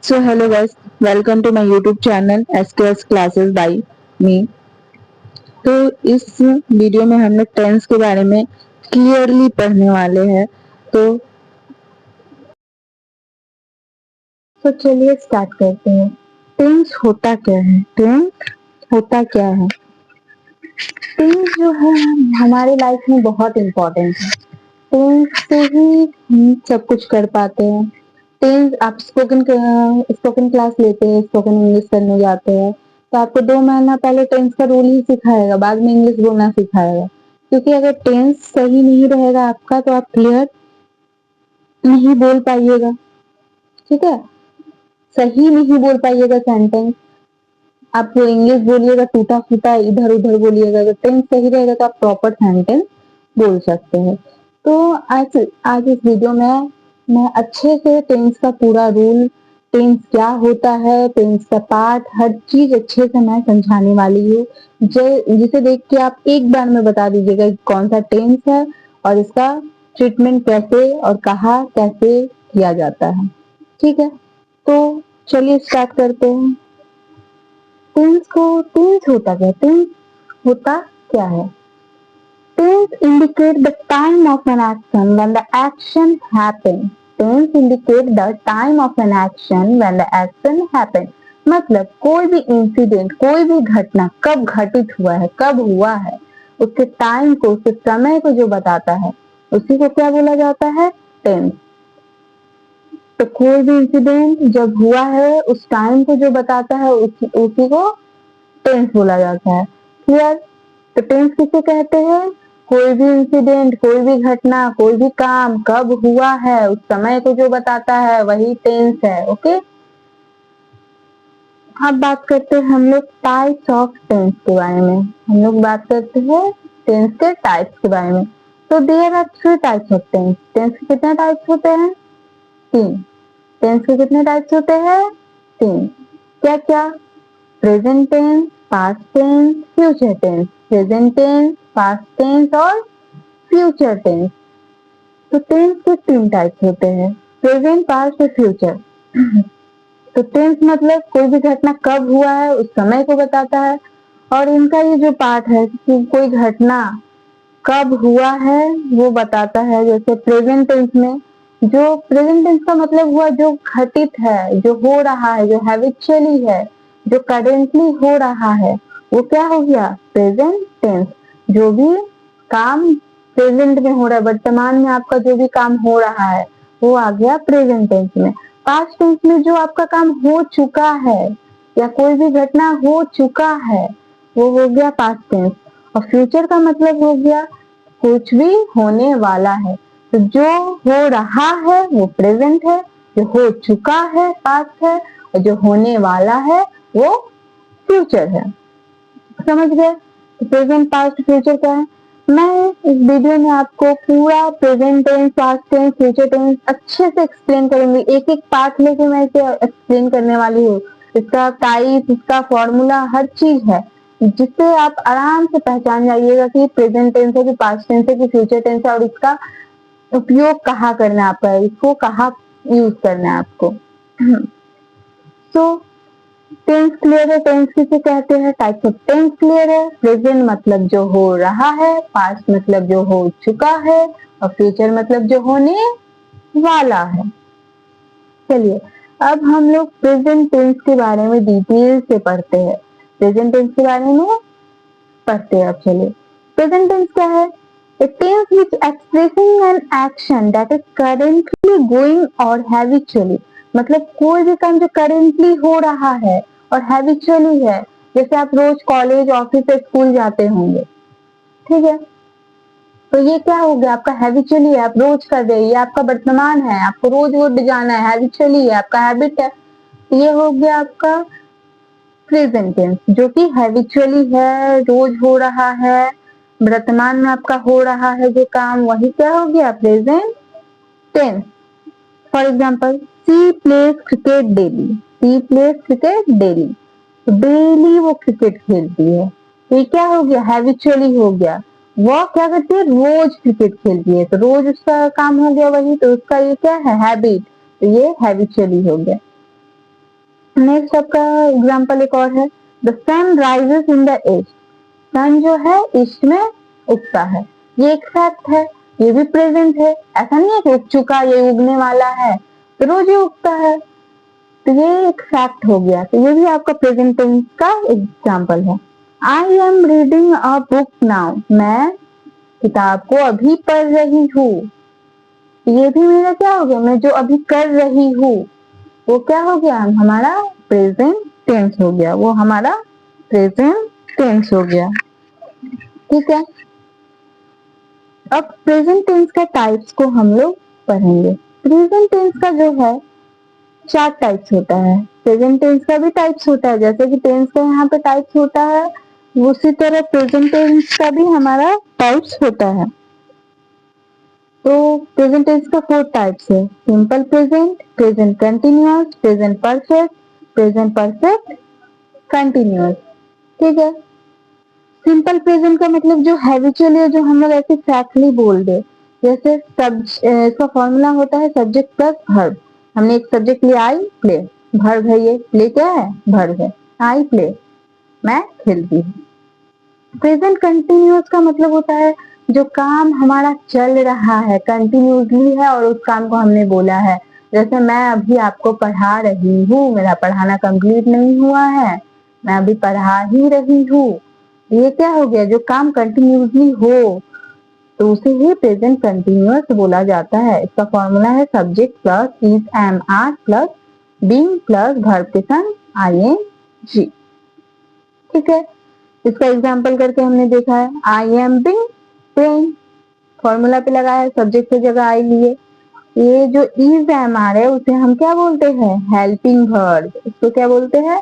So hello guys, welcome to my YouTube channel SKS Classes by me। तो इस video में हम लोग टेंस के बारे में क्लियरली पढ़ने वाले हैं। तो चलिए स्टार्ट करते हैं। टेंस होता क्या है? टेंस होता क्या है? टेंस जो है हमारे लाइफ में बहुत इम्पोर्टेंट है। टेंस से ही हम सब कुछ कर पाते हैं। टेंस आप स्पोकन क्लास लेते हैं, स्पोकन इंग्लिश करने जाते हैं, तो आपको 2 महीना पहले टेंस का रूल ही सिखाएगा, बाद में इंग्लिश बोलना सिखाएगा। क्योंकि अगर टेंस सही नहीं रहेगा आपका तो आप क्लियर नहीं बोल पाइएगा। ठीक है, सही नहीं बोल पाइएगा सेंटेंस। आप वो इंग्लिश बोलिएगा टूटा फूटा, इधर उधर बोलिएगा। अगर टेंस सही रहेगा तो आप प्रॉपर सेंटेंस बोल सकते हैं। तो आज इस वीडियो में मैं अच्छे से टेंस का पूरा रूल, टेंस क्या होता है, टेंस का पार्ट, हर चीज अच्छे से मैं समझाने वाली हूँ, जिसे देख के आप एक बार में बता दीजिएगा कि कौन सा टेंस है और इसका ट्रीटमेंट कैसे और कहाँ कैसे किया जाता है। ठीक है, तो चलिए स्टार्ट करते हैं। टेंस होता क्या है? Tense indicate the time of an action when the action happens. Tense indicate the time of an action when the action happens. मतलब कोई भी इंसिडेंट, कोई भी घटना कब घटित हुआ है, कब हुआ है, उसके टाइम को, उसके समय को जो बताता है, उसी को क्या बोला जाता है? टेंस। तो कोई भी इंसिडेंट जब हुआ है उस टाइम को जो बताता है उसी को टेंस बोला जाता है। क्लियर? तो टेंस किसे कहते हैं? कोई भी इंसिडेंट, कोई भी घटना, कोई भी काम कब हुआ है उस समय को जो बताता है वही टेंस है। ओके, अब बात करते हैं हम लोग टाइप्स ऑफ टेंस के बारे में। हम लोग बात करते हैं टेंस के टाइप्स के बारे में। तो there are 3 types of tense. Tense के कितने टाइप्स होते हैं? 3। टेंस के कितने टाइप्स होते हैं? 3। क्या क्या? Present tense, past tense, future tense. Present tense, past tense और फ्यूचर टेंस। तो टेंस के 3 टाइप्स होते हैं, प्रेजेंट, पास्ट और फ्यूचर। तो टेंस मतलब कोई भी घटना कब हुआ है उस समय को बताता है, और इनका ये जो पार्ट है कि कोई घटना कब हुआ है वो बताता है। जैसे प्रेजेंट टेंस में, जो प्रेजेंट टेंस का मतलब हुआ जो घटित है, जो हो रहा है, जो हैबिचुअली है, जो करेंटली हो रहा है, वो क्या हो गया? Present tense. जो भी काम प्रेजेंट में हो रहा है, वर्तमान में आपका जो भी काम हो रहा है वो आ गया प्रेजेंट टेंस में। पास्ट टेंस में जो आपका काम हो चुका है या कोई भी घटना हो चुका है वो हो गया पास्ट टेंस। और फ्यूचर का मतलब हो गया कुछ भी होने वाला है। तो जो हो रहा है वो प्रेजेंट है, जो हो चुका है पास्ट है, और जो होने वाला है वो फ्यूचर है। समझ गए? तो प्रेजेंट, पास्ट, फ्यूचर क्या है? मैं इस वीडियो में आपको पूरा present tense, past tense, future tense अच्छे से एक्सप्लेन करूंगी। एक एक पार्ट लेके मैं इसे एक्सप्लेन करने वाली हूँ। इसका टाइप, इसका फॉर्मूला, हर चीज है, जिससे आप आराम से पहचान जाइएगा कि प्रेजेंट टेंस है कि पास्ट टेंस है कि फ्यूचर टेंस है, और इसका उपयोग कहाँ करना है आपका, इसको कहाँ यूज करना है आपको। तो टेंस क्लियर है? टेंस किसे कहते हैं? टाइप्स ऑफ टेंस क्लियर है? प्रेजेंट मतलब जो हो रहा है, पास्ट मतलब जो हो चुका है, और फ्यूचर मतलब जो होने वाला है। चलिए अब हम लोग प्रेजेंट टेंस के बारे में डिटेल से पढ़ते हैं। प्रेजेंट टेंस के बारे में पढ़ते हैं। अब चलिए, प्रेजेंट टेंस क्या है? A tense which expressing an action that is currently going or habitually, मतलब कोई भी काम जो करेंटली हो रहा है और हैबिचुअली है। जैसे आप रोज कॉलेज, ऑफिस या स्कूल जाते होंगे, ठीक है, तो ये क्या हो गया? आपका हैबिचुअली है, आप रोज कर रहे हैं, ये आपका वर्तमान है, आपको रोज रोज जाना है, हैबिचुअली है, आपका हैबिट है। ये हो गया आपका प्रेजेंट टेंस, जो कि हैबिचुअली है, रोज हो रहा है, वर्तमान में आपका हो रहा है जो काम, वही क्या हो गया? Present tense. For example, she plays cricket daily. She plays cricket daily, daily वो क्रिकेट खेलती है, ये क्या हो गया? हैबिचुअली हो गया। वो क्या करती है? रोज क्रिकेट खेलती है, तो रोज उसका काम हो गया वही, तो उसका ये क्या है? हैबिट। तो ये हैबिचुअली हो गया। नेक्स्ट आपका एग्जाम्पल एक और है, the sun rises in the east. Sun जो है ईस्ट में उगता है, ये एक फैक्ट है, ये भी प्रेजेंट है, ऐसा नहीं है कि उग चुका, ये उगने वाला है, तो रोज ही उगता है, तो ये एक फैक्ट हो गया, तो ये भी आपका प्रेजेंट टेंस का एग्जाम्पल है। आई am reading a book now, मैं किताब को अभी पढ़ रही हूँ, ये भी मेरा क्या हो गया, मैं जो अभी कर रही हूँ वो क्या हो गया, हमारा प्रेजेंट टेंस हो गया, वो हमारा प्रेजेंट टेंस हो गया। ठीक है, अब प्रेजेंट टेंस का टाइप्स को हम लोग पढ़ेंगे। प्रेजेंट टेंस का जो है 4 टाइप्स होता है, प्रेजेंट टेंस का भी टाइप्स होता है, जैसे कि टेंस का यहाँ पे टाइप्स होता है, उसी तरह प्रेजेंट टेंस का भी हमारा टाइप्स होता है। तो प्रेजेंट टेंस का 4 टाइप्स है, simple present, present continuous, present perfect, present perfect continuous. ठीक है, सिंपल प्रेजेंट का मतलब जो हैबिचुअली है, जो हम लोग ऐसे फैक्टली बोल दे, जैसे इसका फॉर्मूला होता है सब्जेक्ट प्लस वर्ब। हमने एक सब्जेक्ट लिया आई प्ले, वर्ब है, ये प्ले क्या है, वर्ब है, आई प्ले, मैं खेलती हूँ। प्रेजेंट कंटिन्यूअस का मतलब होता है जो काम हमारा चल रहा है, कंटिन्यूसली है और उस काम को हमने बोला है, जैसे मैं अभी आपको पढ़ा रही हूँ, मेरा पढ़ाना कंप्लीट नहीं हुआ है, मैं अभी पढ़ा ही रही हूँ, ये क्या हो गया, जो काम कंटिन्यूसली हो तो उसे ही प्रेजेंट कंटिन्यूअस बोला जाता है। इसका फॉर्मूला है subject plus is am are plus being plus verb के संग ing। ठीक है, इसका एग्जाम्पल करके हमने देखा है, I am being playing, formula पे लगा है, सब्जेक्ट की जगह आई लिए, ये जो इज एम आर है उसे हम क्या बोलते हैं, हेल्पिंग वर्ब, इसको क्या बोलते हैं,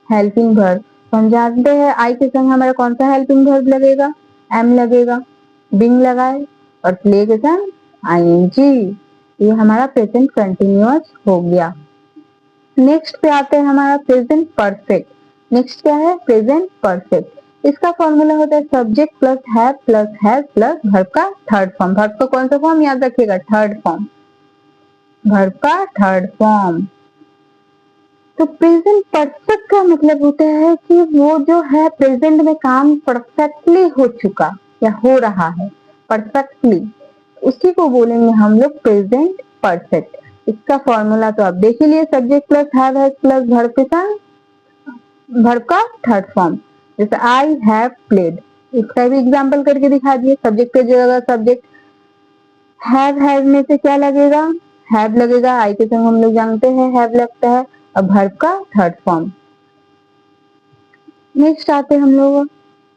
हेल्पिंग वर्ब। तो हम जानते हैं आई के संग हमारा कौन सा हेल्पिंग वर्ब लगेगा, एम लगेगा, बिंग लगाए, और प्ले के संग आईएनजी, ये हमारा प्रेजेंट कंटिन्यूअस हो गया। नेक्स्ट पे आते हैं हमारा प्रेजेंट परफेक्ट। नेक्स्ट क्या है, प्रेजेंट परफेक्ट। इसका फॉर्मूला होता है subject plus have plus verb का थर्ड फॉर्म। वर्ब का कौन सा फॉर्म याद रखिएगा, थर्ड फॉर्म, वर्ब का थर्ड फॉर्म। तो प्रेजेंट परफेक्ट का मतलब होता है कि वो जो है प्रेजेंट में काम परफेक्टली हो चुका या हो रहा है परफेक्टली, उसी को बोलेंगे हम लोग प्रेजेंट परफेक्ट। इसका फॉर्मूला तो आप देख ही लिए, subject plus have plus verb के साथ वर्ब का थर्ड फॉर्म, जैसे आई हैव प्लेड, इसका भी एग्जांपल करके दिखा दिए, सब्जेक्ट की जगह सब्जेक्ट, हैव में से क्या लगेगा, हैव लगेगा, आई के संग हम लोग जानते हैं हैव लगता है, अब वर्ब का थर्ड फॉर्म। नेक्स्ट आते हम लोग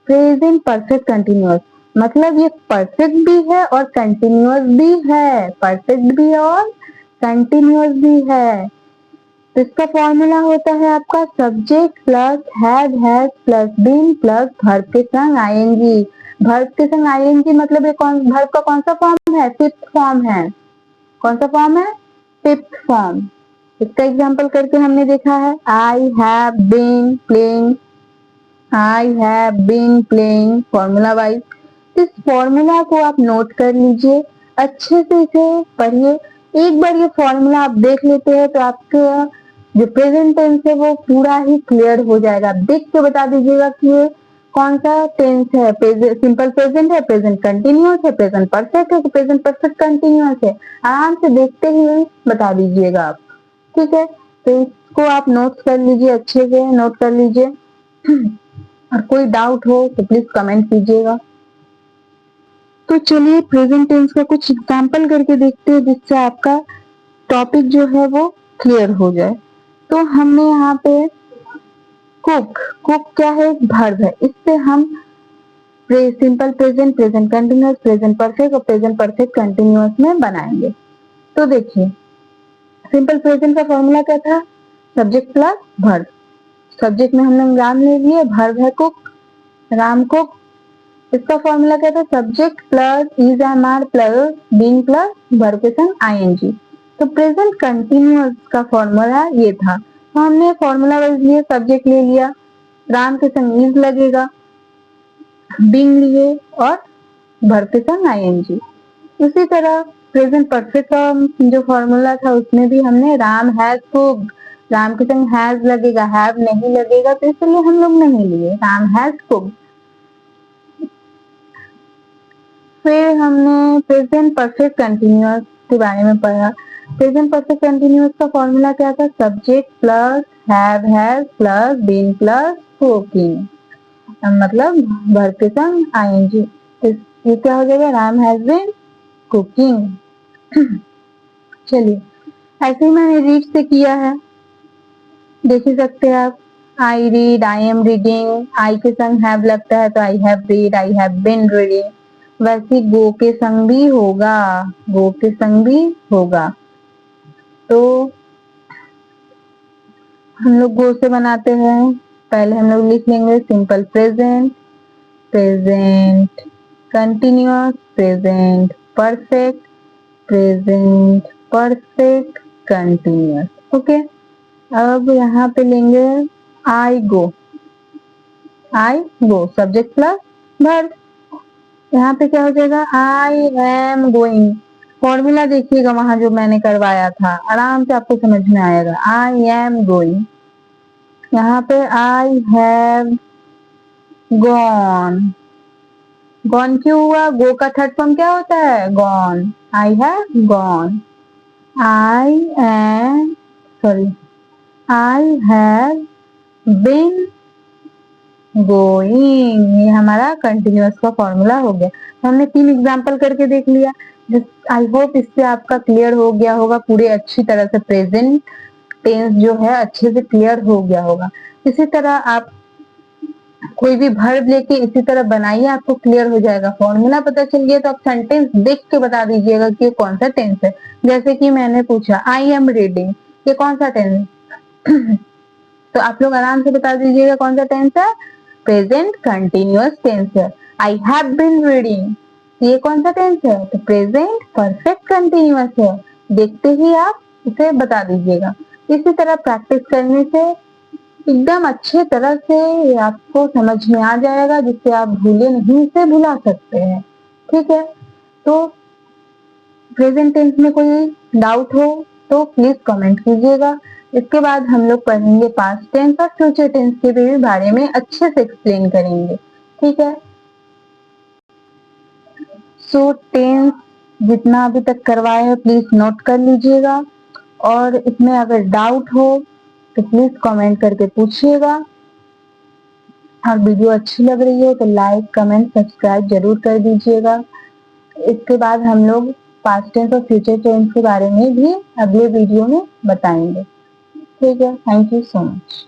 प्रेजेंट परफेक्ट कंटिन्यूअस, मतलब ये परफेक्ट भी है और कंटिन्यूअस भी है, परफेक्ट भी है और कंटिन्यूअस भी है। तो इसका फॉर्मूला होता है आपका subject plus has plus been plus verb के संग आईएनजी। वर्ब के संग आईएनजी मतलब ये कौन, वर्ब का कौन सा फॉर्म है, फिफ्थ फॉर्म है, कौन सा फॉर्म है, फिफ्थ फॉर्म। इसका एग्जांपल करके हमने देखा है, I have been playing, I have been playing, formula wise. इस फॉर्मूला को आप नोट कर लीजिए, अच्छे से इसे पढ़िए, एक बार ये फॉर्मूला आप देख लेते हैं तो आपका जो प्रेजेंट टेंस है वो पूरा ही क्लियर हो जाएगा। आप देख के बता दीजिएगा कि ये कौन सा टेंस है, सिंपल प्रेजेंट है, प्रेजेंट कंटिन्यूअस है, प्रेजेंट परफेक्ट है, प्रेजेंट परफेक्ट कंटिन्यूअस है, आराम से देखते ही बता दीजिएगा आप। ठीक है, तो इसको आप नोट कर लीजिए, अच्छे से नोट कर लीजिए, और कोई डाउट हो तो प्लीज कमेंट कीजिएगा। तो चलिए प्रेजेंट टेंस का कुछ एग्जाम्पल करके देखते हैं जिससे आपका टॉपिक जो है वो क्लियर हो जाए। तो हमने यहाँ पे कुक, कुक क्या है, वर्ब है, इससे हम simple present, present continuous, present perfect और प्रेजेंट परफेक्ट कंटिन्यूअस में बनाएंगे। तो देखिए सिंपल प्रेजेंट का फॉर्मूला क्या था, सब्जेक्ट प्लस वर्ब, सब्जेक्ट में हम लोग राम ले लिए, वर्ब है कुक, राम कुक। इसका फॉर्मूला क्या था, subject plus is am are plus being plus verb के संग आईएनजी। तो प्रेजेंट कंटिन्यूअस का फॉर्मूला ये था, तो हमने फॉर्मूला वाइज लिए, सब्जेक्ट ले लिया, राम के संग इज लगेगा, बीइंग लिए और वर्ब के संग आईएनजी। इसी तरह प्रेजेंट परफेक्ट का जो फॉर्मूला था उसमें भी हमने राम हैज कुक्ड, राम के संग हैज लगेगा, हैव नहीं लगेगा, तो इसलिए हम लोग नहीं लिए। Ram has cooked. फिर हमने प्रेजेंट परफेक्ट कंटिन्यूअस के बारे में पढ़ा। प्रेजेंट परफेक्ट कंटिन्यूअस का फॉर्मूला क्या था? Subject plus have has plus been plus cooking, मतलब वर्ब के संग आईएनजी। ये क्या हो जाएगा? Ram has been cooking. चलिए, ऐसे ही मैंने रीड से किया है, देख ही सकते हैं आप। I read, I am reading, I के संग हैव लगता है तो I have read, I have been reading. वैसे गो के संग भी होगा, गो के संग भी होगा। तो हम लोग गो से बनाते हैं। पहले हम लोग लिख लेंगे simple present, present continuous, present perfect, present perfect continuous. Okay, अब यहाँ पे लेंगे आई गो, आई गो सब्जेक्ट प्लस वर्ब। यहाँ पे क्या हो जाएगा? I am going. फॉर्मूला देखिएगा वहां जो मैंने करवाया था, आराम से आपको समझ में आएगा। I am going. यहाँ पे आई हैव गॉन। गॉन क्यों हुआ? गो का थर्ड फॉर्म क्या होता है? Gone. I have gone. I am sorry I have been going. ये हमारा कंटिन्यूअस का फॉर्मूला हो गया। तो हमने 3 एग्जाम्पल करके देख लिया। आई होप इससे आपका क्लियर हो गया होगा पूरे अच्छी तरह से। प्रेजेंट टेंस जो है अच्छे से क्लियर हो गया होगा। इसी तरह आप कोई भी वर्ब लेके इसी तरह बनाइए, आपको क्लियर हो जाएगा। फॉर्मूला पता चल गया तो आप सेंटेंस देख के बता दीजिएगा कि ये कौन सा टेंस है। जैसे कि मैंने पूछा आई एम रीडिंग, ये कौन सा टेंस तो आप लोग आराम से बता दीजिएगा कौन सा टेंस है? प्रेजेंट कंटिन्यूअस टेंस है। आई हैव बीन रीडिंग, ये कौन सा टेंस है? तो प्रेजेंट परफेक्ट कंटिन्यूअस है। देखते ही आप इसे बता दीजिएगा। इसी तरह प्रैक्टिस करने से एकदम अच्छे तरह से आपको समझ में आ जाएगा, जिससे आप भूले नहीं, इसे भुला सकते हैं। ठीक है, तो प्रेजेंट टेंस में कोई डाउट हो तो प्लीज कमेंट कीजिएगा। इसके बाद हम लोग पढ़ेंगे पास्ट टेंस और फ्यूचर टेंस के भी बारे में अच्छे से एक्सप्लेन करेंगे। ठीक है, सो टेंस जितना अभी तक करवाए हैं प्लीज नोट कर लीजिएगा, और इसमें अगर डाउट हो तो प्लीज कमेंट करके पूछिएगा। और वीडियो अच्छी लग रही है तो लाइक कमेंट सब्सक्राइब जरूर कर दीजिएगा। इसके बाद हम लोग पास्ट टेंस और फ्यूचर टेंस के बारे में भी अगले वीडियो में बताएंगे। ठीक है, थैंक यू सो मच।